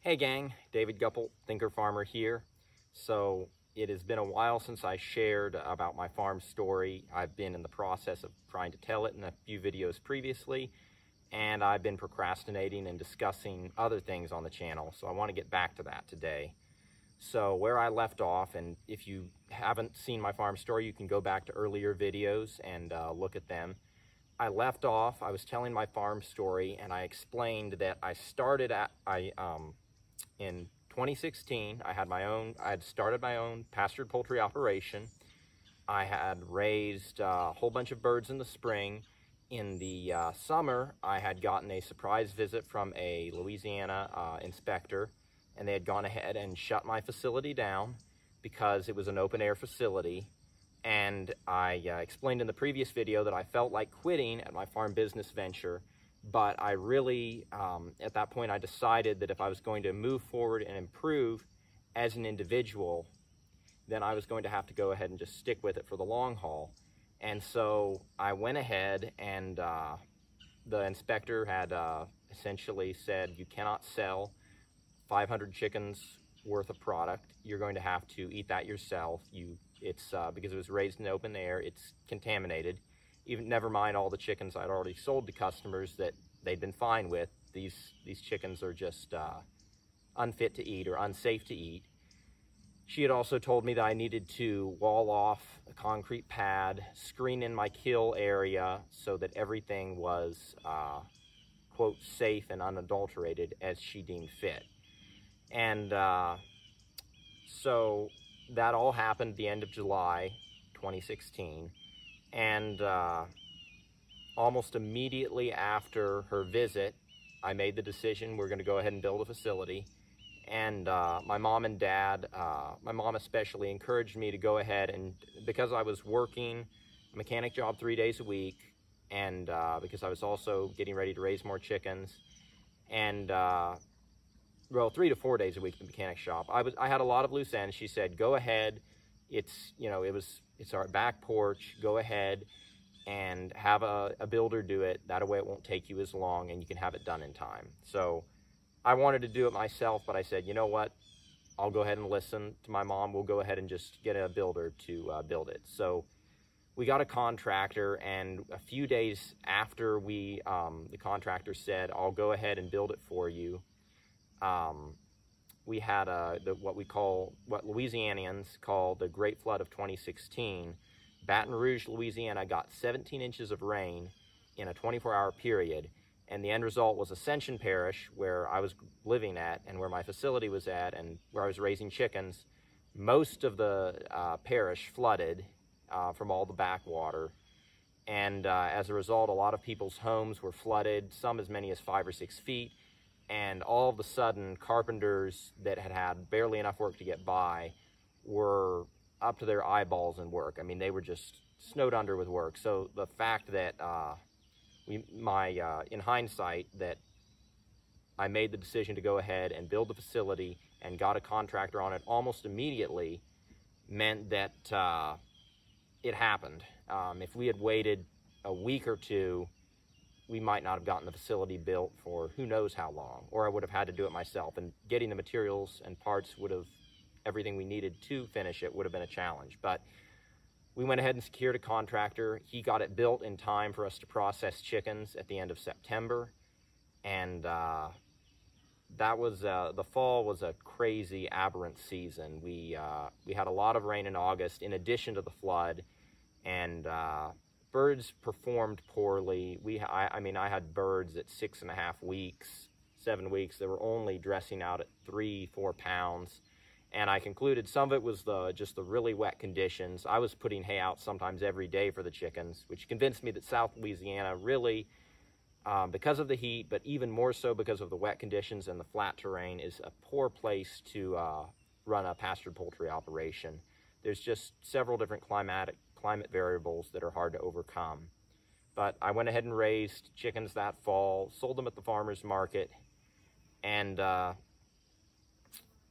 Hey gang, David Guppel, Thinker Farmer here. So it has been a while since I shared about my farm story. I've been in the process of trying to tell it in a few videos previously, and I've been procrastinating and discussing other things on the channel, so I want to get back to that today. So where I left off, and if you haven't seen my farm story, you can go back to earlier videos and look at them. I left off, I was telling my farm story, and I explained that in 2016, I had started my own pastured poultry operation. I had raised a whole bunch of birds in the spring. In the summer, I had gotten a surprise visit from a Louisiana inspector, and they had gone ahead and shut my facility down because it was an open air facility. And I explained in the previous video that I felt like quitting at my farm business venture, but I really, at that point, I decided that if I was going to move forward and improve as an individual, then I was going to have to go ahead and just stick with it for the long haul. And so I went ahead, and the inspector had essentially said, you cannot sell 500 chickens worth of product. You're going to have to eat that yourself. It's because it was raised in the open air, it's contaminated. Even never mind all the chickens I'd already sold to customers that they'd been fine with. These chickens are just unfit to eat or unsafe to eat. She had also told me that I needed to wall off a concrete pad, screen in my kill area so that everything was, quote, safe and unadulterated as she deemed fit. And so that all happened at the end of July 2016. And almost immediately after her visit, I made the decision we're going to go ahead and build a facility. And my mom and dad, my mom especially, encouraged me to go ahead, and because I was working a mechanic job 3 days a week, and because I was also getting ready to raise more chickens, and well, 3 to 4 days a week at the mechanic shop, I had a lot of loose ends. She said, go ahead, it's our back porch, go ahead and have a builder do it. That way it won't take you as long and you can have it done in time. So I wanted to do it myself, but I said, you know what, I'll go ahead and listen to my mom. We'll go ahead and just get a builder to build it. So we got a contractor, and a few days after the contractor said, I'll go ahead and build it for you, we had what Louisianians call the Great Flood of 2016. Baton Rouge, Louisiana got 17 inches of rain in a 24-hour period, and the end result was Ascension Parish, where I was living at and where my facility was at and where I was raising chickens. Most of the parish flooded from all the backwater, and as a result, a lot of people's homes were flooded, some as many as 5 or 6 feet. And all of a sudden, carpenters that had barely enough work to get by were up to their eyeballs in work. I mean, they were just snowed under with work. So the fact that in hindsight, that I made the decision to go ahead and build the facility and got a contractor on it almost immediately meant that it happened. If we had waited a week or two, we might not have gotten the facility built for who knows how long, or I would have had to do it myself, and getting the materials and parts everything we needed to finish it would have been a challenge. But we went ahead and secured a contractor. He got it built in time for us to process chickens at the end of September, and that was the fall was a crazy, aberrant season. We had a lot of rain in August in addition to the flood, and birds performed poorly. I mean, I had birds at 6.5 weeks, 7 weeks. They were only dressing out at 3-4 pounds. And I concluded some of it was just the really wet conditions. I was putting hay out sometimes every day for the chickens, which convinced me that South Louisiana really, because of the heat, but even more so because of the wet conditions and the flat terrain, is a poor place to run a pastured poultry operation. There's just several different climate variables that are hard to overcome. But I went ahead and raised chickens that fall, sold them at the farmer's market, and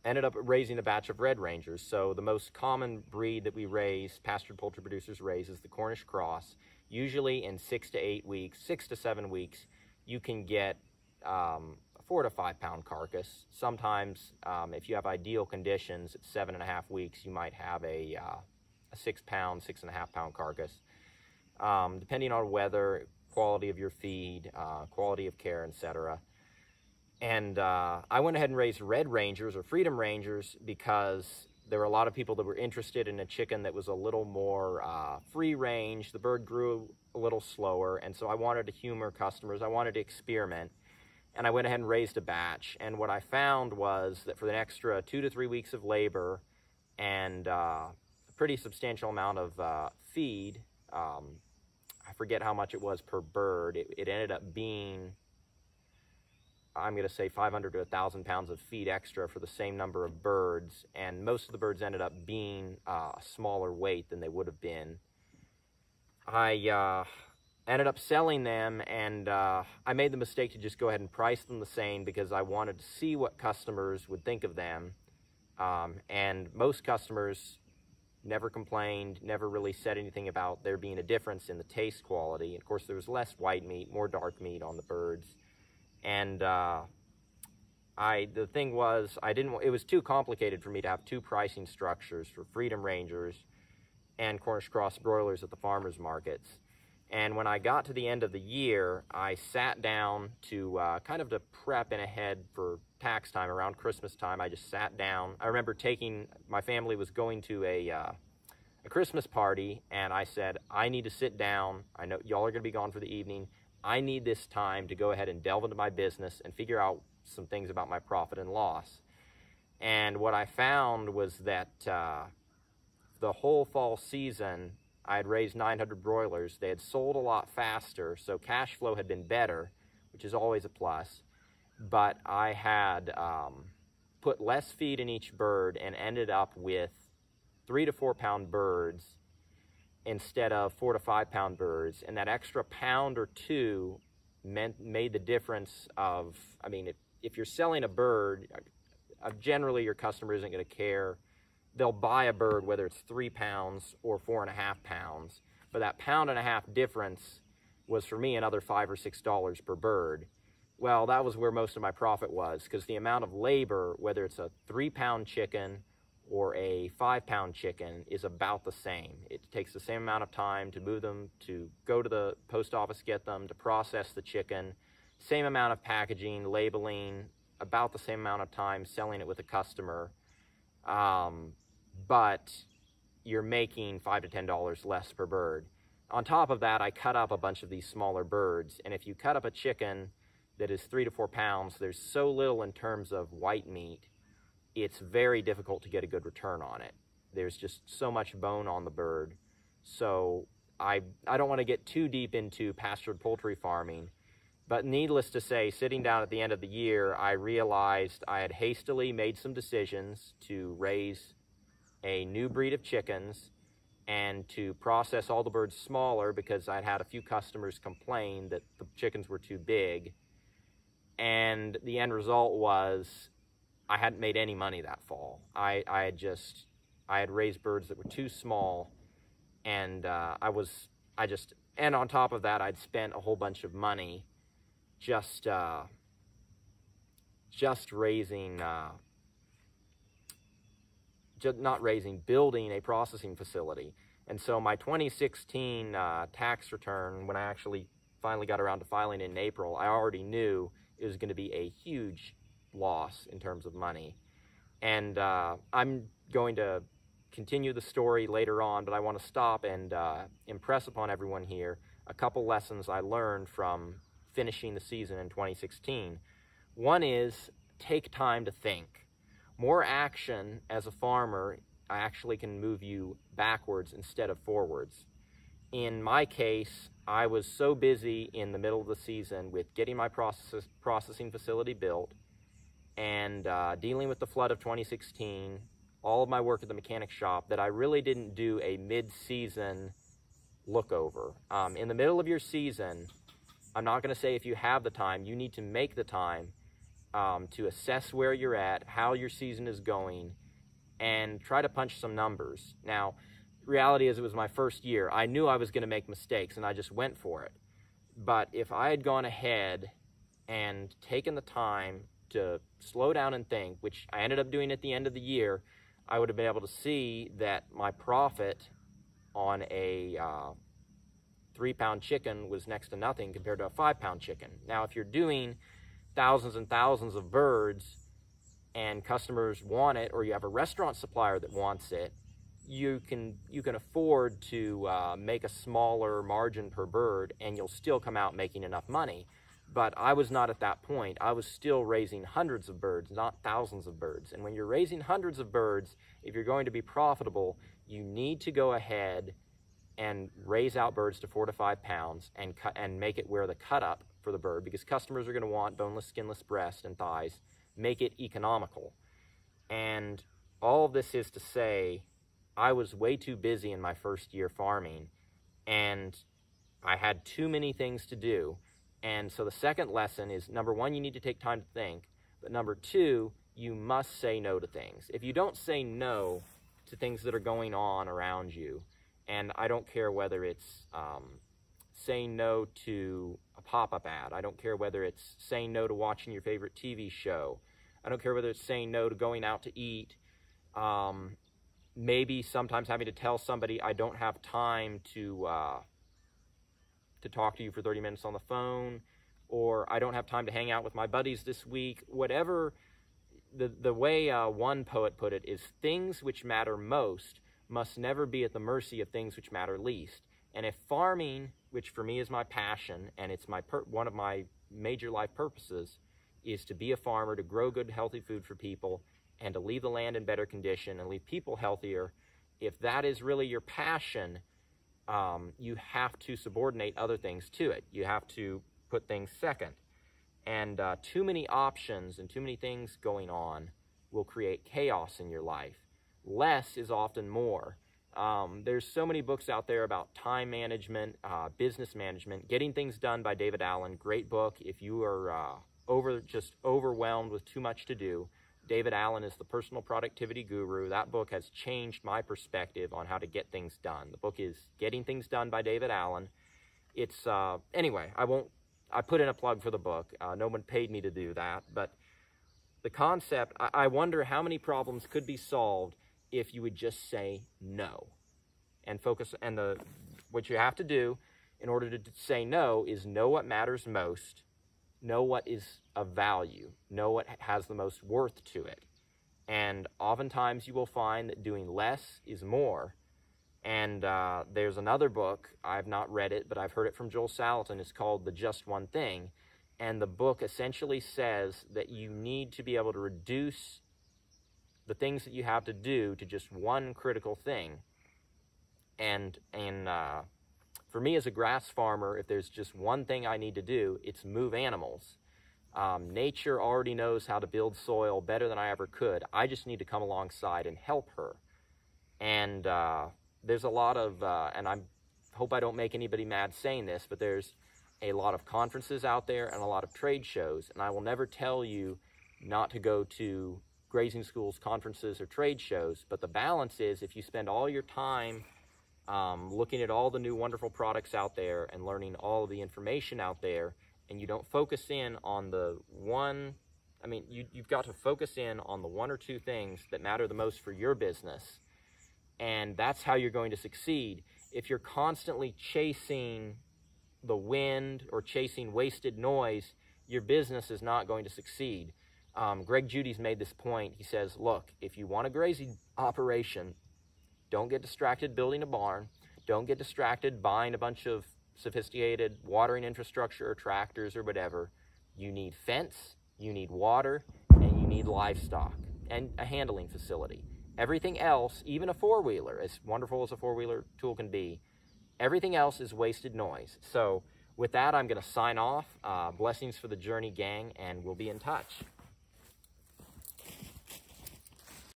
ended up raising a batch of Red Rangers. So the most common breed that we raise, pastured poultry producers raise, is the Cornish cross. Usually in 6 to 8 weeks, 6 to 7 weeks, you can get a 4 to 5 pound carcass. Sometimes, if you have ideal conditions, at 7.5 weeks, you might have a 6 pound, 6.5 pound carcass. Depending on weather, quality of your feed, quality of care, etc. And I went ahead and raised Red Rangers or Freedom Rangers because there were a lot of people that were interested in a chicken that was a little more free range. The bird grew a little slower, and so I wanted to humor customers. I wanted to experiment, and I went ahead and raised a batch. And what I found was that for an extra 2 to 3 weeks of labor and a pretty substantial amount of feed, I forget how much it was per bird, it ended up being, I'm going to say 500 to 1,000 pounds of feed extra for the same number of birds, and most of the birds ended up being a smaller weight than they would have been. I ended up selling them, and I made the mistake to just go ahead and price them the same because I wanted to see what customers would think of them, and most customers never complained, never really said anything about there being a difference in the taste quality. Of course, there was less white meat, more dark meat on the birds. And the thing was, it was too complicated for me to have 2 pricing structures for Freedom Rangers and Cornish Cross broilers at the farmers markets. And when I got to the end of the year, I sat down to kind of to prep and ahead for tax time around Christmas time. I just sat down. I remember my family was going to a Christmas party, and I said, I need to sit down. I know y'all are going to be gone for the evening. I need this time to go ahead and delve into my business and figure out some things about my profit and loss. And what I found was that the whole fall season, I had raised 900 broilers. They had sold a lot faster, so cash flow had been better, which is always a plus. But I had put less feed in each bird and ended up with 3 to 4 pound birds instead of 4 to 5 pound birds. And that extra pound or 2 made the difference of, I mean, if you're selling a bird, generally your customer isn't going to care. They'll buy a bird whether it's 3 pounds or 4.5 pounds. But that £1.5 difference was for me another $5 or $6 per bird. Well, that was where most of my profit was, because the amount of labor, whether it's a 3 pound chicken or a 5 pound chicken, is about the same. It takes the same amount of time to move them, to go to the post office, get them, to process the chicken. Same amount of packaging, labeling, about the same amount of time selling it with a customer. But you're making $5 to $10 less per bird. On top of that, I cut up a bunch of these smaller birds, and if you cut up a chicken that is 3 to 4 pounds, there's so little in terms of white meat, it's very difficult to get a good return on it. There's just so much bone on the bird. So I don't want to get too deep into pastured poultry farming, but needless to say, sitting down at the end of the year, I realized I had hastily made some decisions to raise a new breed of chickens and to process all the birds smaller because I'd had a few customers complain that the chickens were too big. And the end result was I hadn't made any money that fall. I had raised birds that were too small, and and on top of that, I'd spent a whole bunch of money just building a processing facility. And so my 2016 tax return, when I actually finally got around to filing in April, I already knew it was going to be a huge loss in terms of money. And I'm going to continue the story later on, but I want to stop and impress upon everyone here a couple lessons I learned from finishing the season in 2016. One is, take time to think. More action as a farmer actually can move you backwards instead of forwards. In my case, I was so busy in the middle of the season with getting my processing facility built and dealing with the flood of 2016, all of my work at the mechanic shop, that I really didn't do a mid-season lookover. In the middle of your season, I'm not going to say if you have the time, you need to make the time to assess where you're at, how your season is going, and try to punch some numbers. Now, reality is, it was my first year. I knew I was going to make mistakes, and I just went for it. But if I had gone ahead and taken the time to slow down and think, which I ended up doing at the end of the year, I would have been able to see that my profit on a 3-pound chicken was next to nothing compared to a 5-pound chicken. Now, if you're doing thousands and thousands of birds and customers want it, or you have a restaurant supplier that wants it, you can afford to make a smaller margin per bird, and you'll still come out making enough money. But I was not at that point. I was still raising hundreds of birds, not thousands of birds. And when you're raising hundreds of birds, if you're going to be profitable, you need to go ahead and raise out birds to 4 to 5 pounds and make it where the cut up for the bird, because customers are going to want boneless, skinless breast and thighs. Make it economical. And all of this is to say, I was way too busy in my first year farming, and I had too many things to do. And so the second lesson is, number one, you need to take time to think. But number two, you must say no to things. If you don't say no to things that are going on around you, and I don't care whether it's saying no to a pop-up ad, I don't care whether it's saying no to watching your favorite TV show, I don't care whether it's saying no to going out to eat, maybe sometimes having to tell somebody I don't have time to talk to you for 30 minutes on the phone, or I don't have time to hang out with my buddies this week. Whatever, the way one poet put it is, things which matter most must never be at the mercy of things which matter least. And if farming, which for me is my passion, and it's one of my major life purposes, is to be a farmer, to grow good, healthy food for people, and to leave the land in better condition and leave people healthier, if that is really your passion, you have to subordinate other things to it. You have to put things second. And too many options and too many things going on will create chaos in your life. Less is often more. There's so many books out there about time management, business management. Getting Things Done by David Allen, great book. If you are just overwhelmed with too much to do, David Allen is the personal productivity guru. That book has changed my perspective on how to get things done. The book is Getting Things Done by David Allen. It's, anyway, I put in a plug for the book. No one paid me to do that, but the concept, I wonder how many problems could be solved if you would just say no and focus. And what you have to do in order to say no is know what matters most, know what is of value, know what has the most worth to it. And oftentimes you will find that doing less is more. And there's another book, I've not read it, but I've heard it from Joel Salatin. It's called The Just One Thing. And the book essentially says that you need to be able to reduce the things that you have to do to just one critical thing. And for me as a grass farmer, if there's just one thing I need to do, it's move animals. Nature already knows how to build soil better than I ever could. I just need to come alongside and help her. And there's a lot of, and I hope I don't make anybody mad saying this, but there's a lot of conferences out there and a lot of trade shows. And I will never tell you not to go to grazing schools, conferences, or trade shows. But the balance is, if you spend all your time looking at all the new wonderful products out there and learning all of the information out there, and you don't focus in on the one, you've got to focus in on the one or two things that matter the most for your business. And that's how you're going to succeed. If you're constantly chasing the wind or chasing wasted noise, your business is not going to succeed. Greg Judy's made this point. He says, look, if you want a grazing operation, don't get distracted building a barn. Don't get distracted buying a bunch of sophisticated watering infrastructure or tractors or whatever. You need fence, you need water, and you need livestock and a handling facility. Everything else, even a four-wheeler, as wonderful as a four-wheeler tool can be, everything else is wasted noise. So with that, I'm going to sign off. Blessings for the journey, gang, and we'll be in touch.